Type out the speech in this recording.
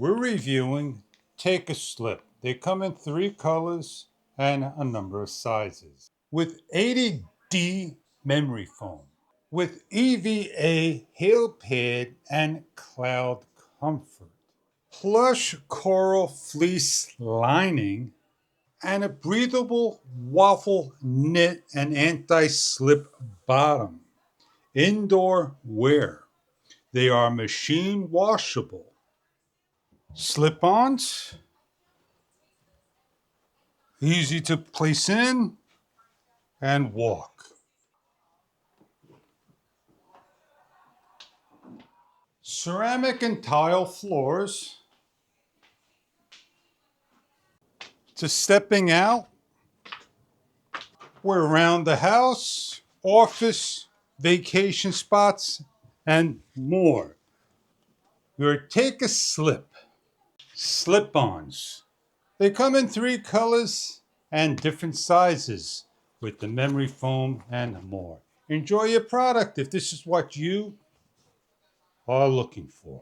We're reviewing Takeaslip. They come in 3 colors and a number of sizes. With 80D memory foam, with EVA heel pad and cloud comfort, plush coral fleece lining, and a breathable waffle knit and anti-slip bottom. Indoor wear. They are machine washable. Slip-ons, easy to place in and walk. Ceramic and tile floors. To stepping out. We're around the house, office, vacation spots, and more. Your Takeaslip slip-ons. They come in 3 colors and different sizes with the memory foam and more. Enjoy your product if this is what you are looking for.